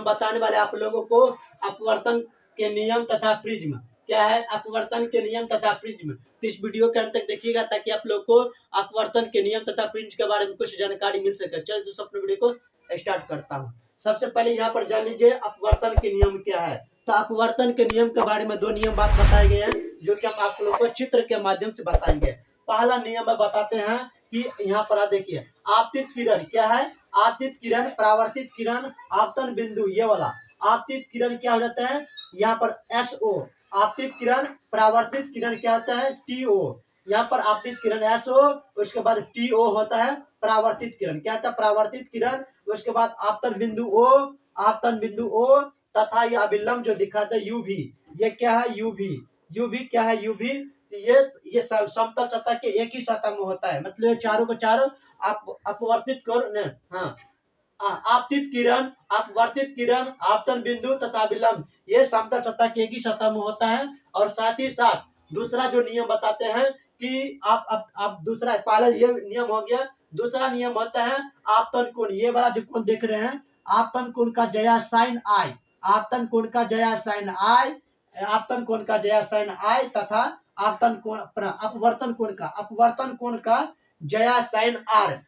हम बताने वाले आप लोगों को अपवर्तन के नियम तथा प्रिज्म। क्या है अपवर्तन के नियम तथा प्रिज्म? तो इस वीडियो के अंत तक देखिएगा ताकि आप लोग को अपवर्तन के नियम तथा प्रिज्म के बारे में कुछ जानकारी मिल सके। चलिए दोस्तों अपने वीडियो को स्टार्ट करता हूँ। सबसे पहले यहाँ पर जान लीजिए अपवर्तन के नियम क्या है। तो अपवर्तन के नियम के बारे में दो नियम बात बताए गए हैं जो कि हम आप लोगों को चित्र के माध्यम से बताएंगे। पहला नियम बताते हैं कि यहाँ पर देखिए आपतित किरण क्या है, आपतित किरण, परावर्तित किरण, आपतन बिंदु, ये वाला आपतित किरण क्या हो जाता है यहाँ पर SO, आपतित किरण, परावर्तित किरण क्या होता है TO। यहाँ पर आपतित किरण SO, उसके बाद TO होता है परावर्तित किरण। क्या होता है परावर्तित किरण, उसके बाद आपतन बिंदु O, आपतन बिंदु O तथा ये अभिलंब जो दिखाता है UV। ये क्या है UV, UV क्या है UV, ये समतल सतह के एक ही सतह में होता है, मतलब ये चारों को चारों अपवर्तित कर हाँ आपतित किरण, अपवर्तित किरण, आपतन बिंदु तथा विलंब ये समतल सतह के एक ही सतह में होता है। और साथ ही साथ दूसरा जो नियम बताते हैं कि आप दूसरा, पहला ये नियम हो गया। दूसरा नियम होता है आपतन कोण, ये वाला जो कोण देख रहे हैं आपतन कोण का जया साइन आई, आपतन कोण का जया साइन आई, आपतन कोण का जया साइन आई तथा आपतन कोण अपवर्तन कोण का, अपवर्तन कोण का जया साइन आर,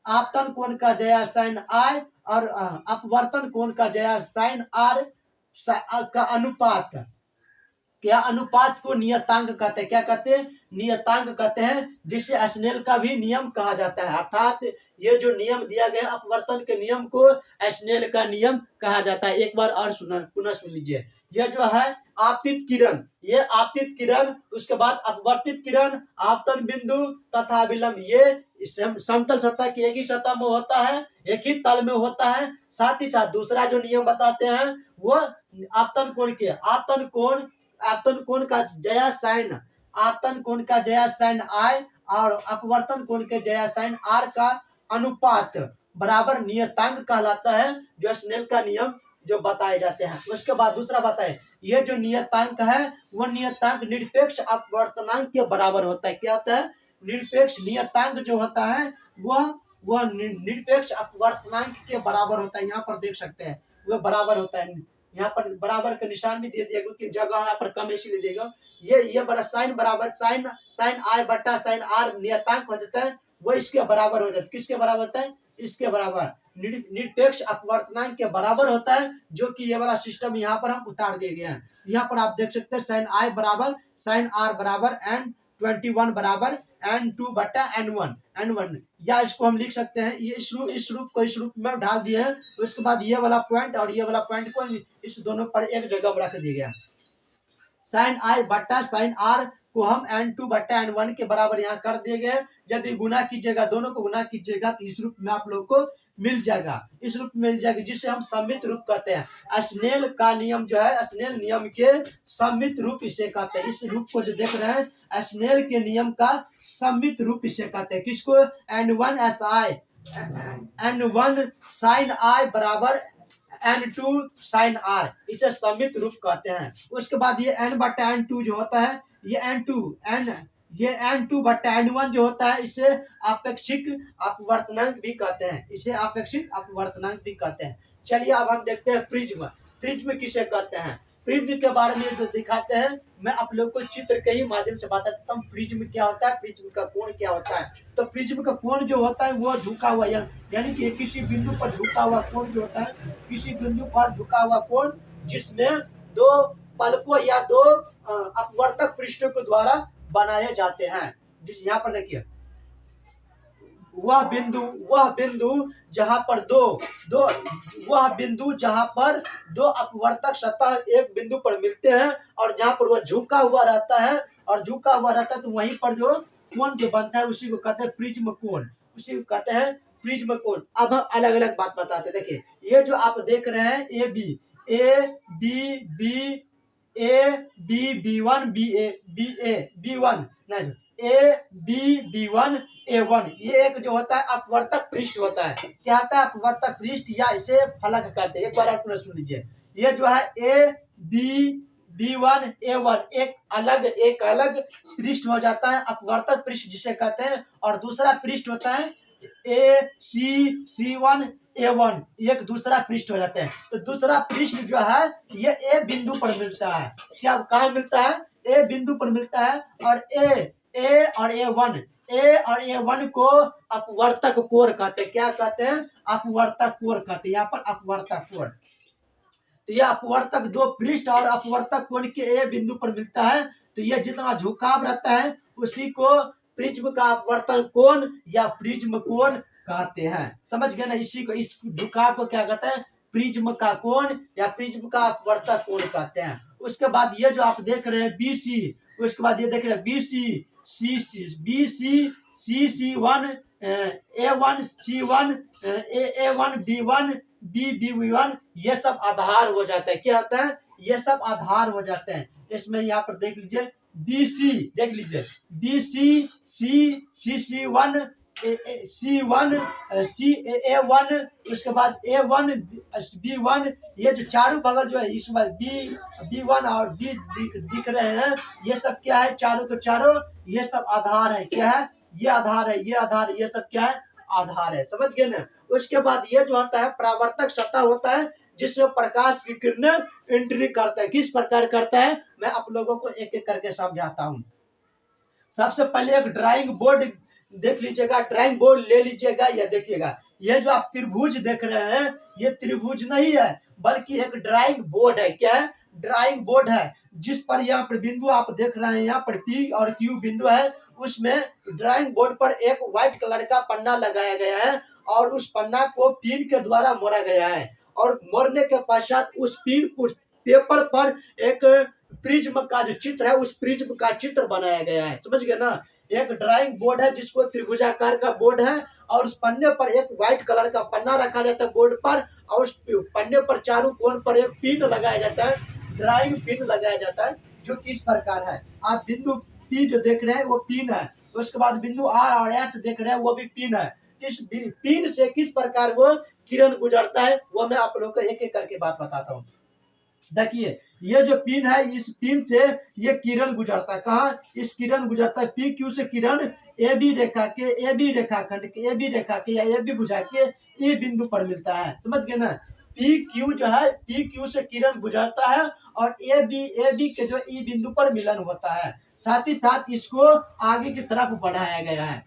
आपतन कोण का जया साइन आई और अपवर्तन कोण का जया साइन आर का अनुपात, क्या अनुपात को नियतांक कहते हैं। क्या कहते हैं नियतांक कहते हैं, जिसे स्नेल का भी नियम कहा जाता है। अर्थात ये जो नियम दिया गया अपवर्तन के नियम को स्नेल का नियम कहा जाता है। एक बार और पुनः सुन लीजिए। यह जो है आपतित किरण, ये आपतित किरण, उसके बाद अपवर्तित किरण, आपतन बिंदु तथा विलंब ये समतल सतह की एक ही सतह में होता है, एक ही तल में होता है। साथ ही साथ दूसरा जो नियम बताते हैं वो आपतन कोण के, आपतन कोण का जया साइन, आपतन कोण का जया साइन आई और अपवर्तन कोण के जया साइन आर का अनुपात बराबर नियतांक कहलाता है, जो स्नेल का नियम जो बताए जाते हैं। उसके बाद दूसरा बताए, ये जो नियतांक है वो नियतांक निरपेक्ष अपवर्तनांक के बराबर होता है। क्या होता है निरपेक्ष नियतांक जो होता है वह निरपेक्ष अपवर्तनांक के बराबर होता है। यहाँ पर देख सकते हैं वह बराबर होता है। यहाँ पर बराबर का निशान भी दे दिया क्योंकि जगह यहाँ पर कम इसलिए देगा। ये बड़ा साइन बराबर साइन आई बट्टा साइन आर नियतांक हो जाता है, वो इसके बराबर हो जाता है। किसके बराबर होता है इसके बराबर, निरपेक्ष अपवर्तनांक के बराबर होता है, जो कि ये वाला सिस्टम यहाँ पर हम उतार दिए गए हैं। यहाँ पर आप देख सकते हैं साइन आई बराबर साइन आर बराबर N21 बराबर N2 बट्टा N1 या इसको हम लिख सकते हैं ये इस रूप को इस रूप में ढाल दिए हैं। उसके बाद ये वाला पॉइंट और ये वाला पॉइंट को इस दोनों पर एक जगह में रख दिया गया। साइन आई बट्टा साइन आर को हम N2 बट्टा N1 के बराबर यहाँ कर दिए गए। यदि गुना कीजिएगा, दोनों को गुना कीजिएगा तो इस रूप में आप लोग को मिल जाएगा, इस रूप में मिल जाएगी, जिसे हम सममित रूप कहते हैं। स्नेल का नियम जो है स्नेल नियम के सममित रूप इसे कहते हैं। इस रूप को जो देख रहे हैं स्नेल के नियम का सममित रूप इसे कहते हैं। किसको N1 साइन आई बराबर N2 साइन आर, इसे सममित रूप कहते हैं। उसके बाद ये N बट्टा N2 जो होता है ये N2 बट्टा N1 जो होता है इसे आपेक्षिक अपवर्तनांक भी कहते हैं, इसे आपेक्षिक अपवर्तनांक भी कहते हैं। चलिए अब हम देखते हैं प्रिज्म। प्रिज्म किसे कहते हैं, प्रिज्म के बारे में जो दिखाते हैं मैं आप लोग को चित्र के ही माध्यम से बताता हूँ। प्रिज्म क्या होता है, प्रिज्म का कोण क्या होता है। तो प्रिज्म का कोण जो होता है वो झुका हुआ यानी कि किसी बिंदु पर झुका हुआ कोण जो होता है, किसी बिंदु पर झुका हुआ कोण जिसमें दो पलकों या दो अपवर्तक पृष्ठों के द्वारा बनाए जाते हैं। जिस यहाँ पर देखिए वह बिंदु जहां पर वह बिंदु जहां पर दो अपवर्तक सतह एक बिंदु पर मिलते हैं और जहां पर वह झुका हुआ रहता है तो वहीं पर जो कोण जो बनता है उसी को कहते हैं प्रिज्म कोण, उसी को कहते हैं प्रिज्म कोण। अब हम अलग अलग बात बताते हैं। देखिए ये जो आप देख रहे हैं A B1 ये एक जो होता है अपवर्तक पृष्ठ होता है। क्या होता है अपवर्तक पृष्ठ या इसे फलक कहते हैं। एक बार आप सुन लीजिए, ये जो है B1 A1 एक अलग पृष्ठ हो जाता है, अपवर्तक पृष्ठ जिसे कहते हैं। और दूसरा पृष्ठ होता है C1 A1 एक दूसरा पृष्ठ हो जाता है। तो दूसरा पृष्ठ जो है ये ए बिंदु पर मिलता है। क्या कहाँ मिलता है? ए बिंदु पर मिलता है। और ए और A1 को अपवर्तक कोण कहते हैं। क्या कहते हैं? अपवर्तक कोण कहते हैं। यहाँ पर अपवर्तक कोण। तो ये अपवर्तक दो पृष्ठ और अपवर्तक कोण के ए बिंदु पर मिलता है। तो ये जितना झुकाव रहता है उसी को प्रिज्म का अपवर्तन कोण या प्रिज्म कोण कहते हैं। समझ गए ना? इसी को, इस झुकाव को क्या कहते हैं? प्रिज्म का कोण या प्रिज्म का अपवर्तक कोण कहते हैं। उसके बाद ये जो आप देख रहे हैं BC, उसके बाद ये देख रहे हैं BC, C1, A1 C1, A1 B1 B1, ये सब आधार हो जाते हैं। क्या होता है? ये सब आधार हो जाते हैं। इसमें यहाँ पर देख लीजिए BC, देख लीजिए BC C1 C1 A1, उसके बाद A1 B1, ये जो चारों बगल जो है इसमें B1 और B दिख रहे हैं, ये सब क्या है? चारों के चारों ये सब आधार है। क्या है? ये आधार है, ये आधार, ये सब क्या है? आधार है। समझ गए ना? उसके बाद ये जो होता है परावर्तक सतह होता है जिसमें प्रकाश की किरणें एंट्री करता है। किस प्रकार करता है मैं आप लोगों को एक एक करके समझाता हूँ। सबसे पहले एक ड्राइंग बोर्ड देख लीजिएगा, ड्राइंग बोर्ड ले लीजिएगा। ये देखिएगा, ये जो आप त्रिभुज देख रहे हैं ये त्रिभुज नहीं है बल्कि एक ड्राइंग बोर्ड है। क्या है? ड्राइंग बोर्ड है जिस पर यहाँ पर बिंदु आप देख रहे हैं, यहाँ पर P और Q बिंदु है। उसमें ड्राइंग बोर्ड पर एक व्हाइट कलर का पन्ना लगाया गया है और उस पन्ना को पिन के द्वारा मोड़ा गया है। और मोड़ने के पश्चात उस पिन पेपर पर एक प्रिज्म का जो चित्र है उस प्रिज्म का चित्र बनाया गया है। समझ गए ना? एक ड्राइंग बोर्ड है जिसको त्रिभुजाकार का बोर्ड है और उस पन्ने पर एक व्हाइट कलर का पन्ना रखा जाता है बोर्ड पर और उस पन्ने पर चारों कोण पर एक पिन लगाया जाता है, ड्राइंग पिन लगाया जाता है जो किस प्रकार है। आप बिंदु P जो देख रहे हैं वो पिन है। उसके बाद बिंदु R और S देख रहे हैं वो भी पिन है। इस पिन से किस प्रकार वो किरण गुजरता है वो मैं आप लोग को एक एक करके बात बताता हूँ। देखिए, ये जो पिन है इस पिन से ये किरण गुजरता है। कहाँ? इस किरण गुजरता है PQ से किरण AB रेखा खंड के AB रेखा के या AB भुजा के E बिंदु पर मिलता है। समझ गए ना? PQ जो है PQ से किरण गुजरता है और AB के जो E बिंदु पर मिलन होता है। साथ ही साथ इसको आगे की तरफ बढ़ाया गया है।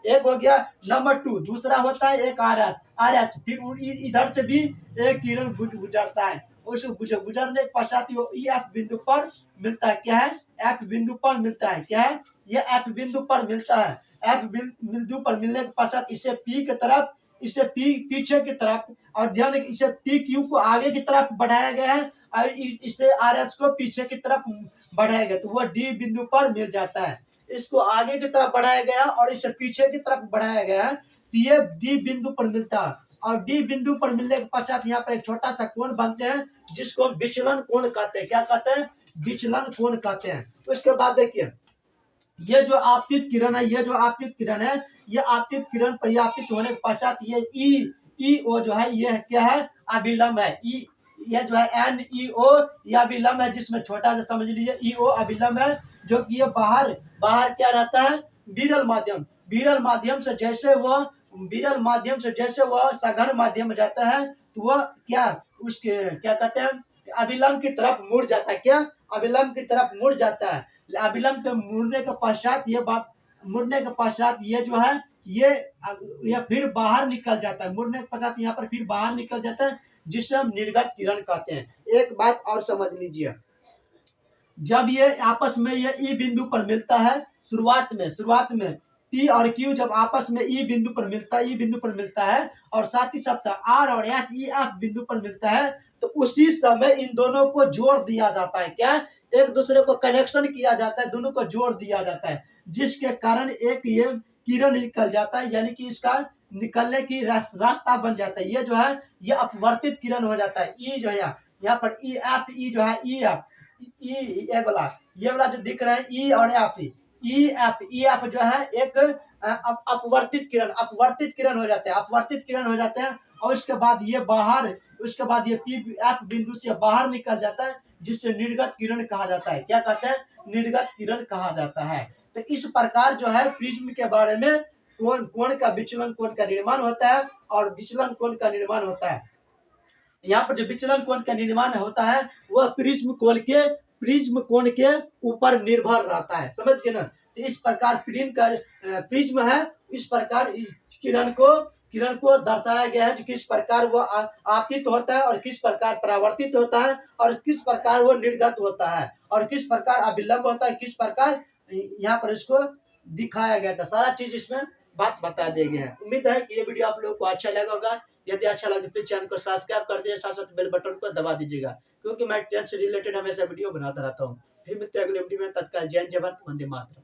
एक हो गया नंबर 2। दूसरा होता है एक RH, फिर इधर से भी एक किरण गुजरता है। उस गुजरने के पश्चात F बिंदु पर मिलता है। क्या है? F बिंदु पर मिलता है। क्या है? ये F बिंदु पर मिलता है। F बिंदु पर मिलने के पश्चात इसे P की तरफ, इसे P पीछे की तरफ, और ध्यान रखिए इसे PQ को आगे की तरफ बढ़ाया गया है और इसे RH को पीछे की तरफ बढ़ाया गया तो वह D बिंदु पर मिल जाता है। इसको आगे की तरफ बढ़ाया गया और इसे पीछे की तरफ बढ़ाया गया है तो ये D बिंदु पर मिलता है। और D बिंदु पर मिलने के पश्चात यहाँ पर एक छोटा सा कोण बनते हैं जिसको हम विचलन कोण कहते हैं। क्या कहते हैं? विचलन कोण कहते हैं। उसके बाद देखिए ये जो आपतित किरण है, ये जो आपतित किरण है, ये आपतित किरण परिआपित होने के पश्चात ये EO जो है ये क्या है? अभिलंब है। ये जो है NEO ये अभिलंब है जिसमें छोटा सा समझ लीजिए EO अभिलंब है जो कि ये बाहर क्या रहता है? विरल माध्यम से जैसे वह सघन माध्यम में जाता है तो वह क्या उसके क्या कहते हैं? अभिलंब की तरफ मुड़ जाता है। क्या? अभिलंब की तरफ मुड़ जाता है। अभिलंब के मुड़ने के पश्चात ये जो है ये फिर बाहर निकल जाता है। मुड़ने के पश्चात यहाँ पर फिर बाहर निकल जाता है जिसे हम निर्गत किरण कहते हैं। एक बात और समझ लीजिए, जब ये आपस में ये E बिंदु पर मिलता है शुरुआत में P और Q जब आपस में E बिंदु पर मिलता है और साथ ही साथ R और S F बिंदु पर मिलता है तो उसी समय इन दोनों को जोड़ दिया जाता है। क्या? एक दूसरे को कनेक्शन किया जाता है, दोनों को जोड़ दिया जाता है जिसके कारण एक ये किरण निकल जाता है, यानी कि इसका निकलने की रास्ता बन जाता है। ये जो है ये अपवर्तित किरण हो जाता है। E जो है यहाँ पर E जो है ये वाला जो दिख रहा है E और F जो है एक अपवर्तित किरण हो जाते हैं और उसके बाद ये F बिंदु से बाहर निकल जाता है जिससे निर्गत किरण कहा जाता है। क्या कहते हैं? निर्गत किरण कहा जाता है। तो इस प्रकार जो है प्रिज्म के बारे में कोण का विचलन कोण का निर्माण होता है और विचलन कोण का निर्माण होता है। यहाँ पर जो विचलन कोण का निर्माण होता है वह प्रिज्म कोण के ऊपर निर्भर रहता है, समझ गए ना। तो इस प्रकार प्रिज्म है, इस प्रकार किरण को दर्शाया गया है, किस प्रकार वो आपतित होता है और किस प्रकार परावर्तित होता है और किस प्रकार वो निर्गत होता है और किस प्रकार अभिलंब होता है, किस प्रकार यहाँ पर इसको दिखाया गया था। सारा चीज इसमें बात बता दिए गए हैं। उम्मीद है कि ये वीडियो आप लोगों को अच्छा लगा होगा। यदि अच्छा लगे तो प्लीज चैनल को सब्सक्राइब कर दीजिए, साथ साथ बेल बटन को दबा दीजिएगा, क्योंकि मैं ट्रेन से रिलेटेड हमेशा वीडियो बनाता रहता हूँ। फिर मिलते हैं अगले वीडियो में। तत्काल जय हिंद, जय भारत, वंदे मातरम।